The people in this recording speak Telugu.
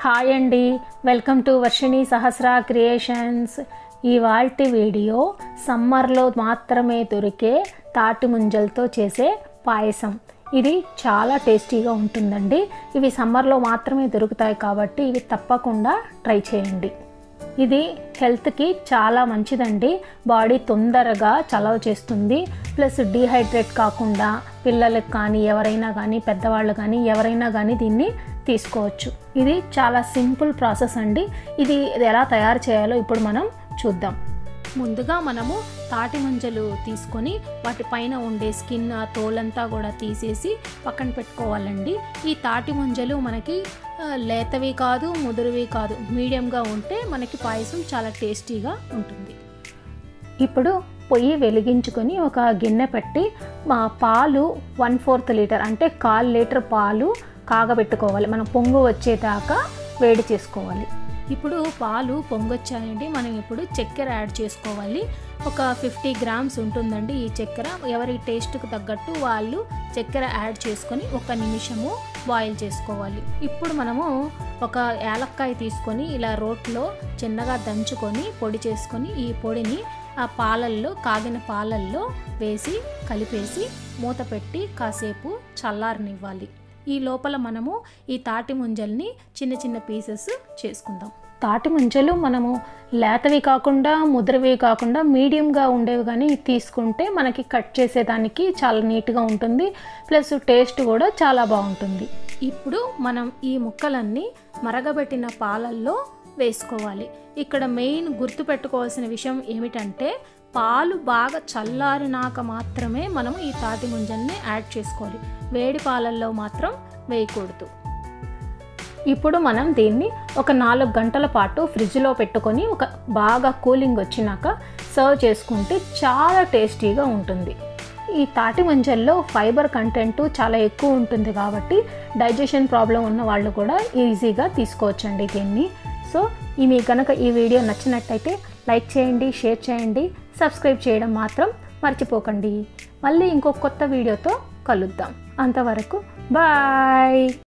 హాయ్ అండి, welcome to Varshini Sahasra creations. ఇవాల్టి వీడియో సమ్మర్లో మాత్రమే దొరికే తాటి ముంజలతో చేసే పాయసం. ఇది చాలా టేస్టీగా ఉంటుందండి. ఇవి సమ్మర్లో మాత్రమే దొరుకుతాయి కాబట్టి ఇవి తప్పకుండా ట్రై చేయండి. ఇది హెల్త్కి చాలా మంచిదండి. బాడీ తొందరగా చలవ చేస్తుంది. ప్లస్ డీహైడ్రేట్ కాకుండా పిల్లలకు కానీ ఎవరైనా కానీ పెద్దవాళ్ళు కానీ ఎవరైనా కానీ దీన్ని తీసుకోవచ్చు. ఇది చాలా సింపుల్ ప్రాసెస్ అండి. ఇది ఎలా తయారు చేయాలో ఇప్పుడు మనం చూద్దాం. ముందుగా మనము తాటి ముంజలు తీసుకొని వాటిపైన ఉండే స్కిన్ తోలంతా కూడా తీసేసి పక్కన పెట్టుకోవాలండి. ఈ తాటి ముంజలు మనకి లేతవి కాదు, ముదురువి కాదు, మీడియంగా ఉంటే మనకి పాయసం చాలా టేస్టీగా ఉంటుంది. ఇప్పుడు పొయ్యి వెలిగించుకొని ఒక గిన్నె పెట్టి పాలు 1/4 లీటర్ అంటే 1/4 లీటర్ పాలు కాగబెట్టుకోవాలి. మనం పొంగు వచ్చేదాకా వేడి చేసుకోవాలి. ఇప్పుడు పాలు పొంగొచ్చాయండి. మనం ఇప్పుడు చక్కెర యాడ్ చేసుకోవాలి. ఒక 50 గ్రామ్స్ ఉంటుందండి ఈ చక్కెర. ఎవరి టేస్ట్కి తగ్గట్టు వాళ్ళు చక్కెర యాడ్ చేసుకొని 1 నిమిషము బాయిల్ చేసుకోవాలి. ఇప్పుడు మనము ఒక యాలక్కాయ తీసుకొని ఇలా రోట్లో చిన్నగా దంచుకొని పొడి చేసుకొని ఈ పొడిని ఆ పాలల్లో కాగిన పాలల్లో వేసి కలిపేసి మూత పెట్టి కాసేపు చల్లారనివ్వాలి. ఈ లోపల మనము ఈ తాటి ముంజల్ని చిన్న చిన్న పీసెస్ చేసుకుందాం. తాటి ముంజలు మనము లేతవి కాకుండా ముద్రవి కాకుండా మీడియంగా ఉండేవి కానీ తీసుకుంటే మనకి కట్ చేసేదానికి చాలా నీట్గా ఉంటుంది. ప్లస్ టేస్ట్ కూడా చాలా బాగుంటుంది. ఇప్పుడు మనం ఈ ముక్కలన్నీ మరగబెట్టిన పాలల్లో వేసుకోవాలి. ఇక్కడ మెయిన్ గుర్తుపెట్టుకోవాల్సిన విషయం ఏమిటంటే పాలు బాగా చల్లారినాక మాత్రమే మనం ఈ తాటి ముంజల్ని యాడ్ చేసుకోవాలి. వేడి పాలల్లో మాత్రం వేయకూడదు. ఇప్పుడు మనం దీన్ని ఒక 4 గంటల పాటు ఫ్రిడ్జ్లో పెట్టుకొని ఒక బాగా కూలింగ్ వచ్చినాక సర్వ్ చేసుకుంటే చాలా టేస్టీగా ఉంటుంది. ఈ తాటి ముంజల్లో ఫైబర్ కంటెంట్ చాలా ఎక్కువ ఉంటుంది కాబట్టి డైజెషన్ ప్రాబ్లం ఉన్న వాళ్ళు కూడా ఈజీగా తీసుకోవచ్చండి దీన్ని. సో మీకు కనుక ఈ వీడియో నచ్చినట్టయితే లైక్ చేయండి, షేర్ చేయండి, సబ్స్క్రైబ్ చేయడం మాత్రం మర్చిపోకండి. మళ్ళీ ఇంకో కొత్త వీడియోతో కలుద్దాం. అంతవరకు బాయ్.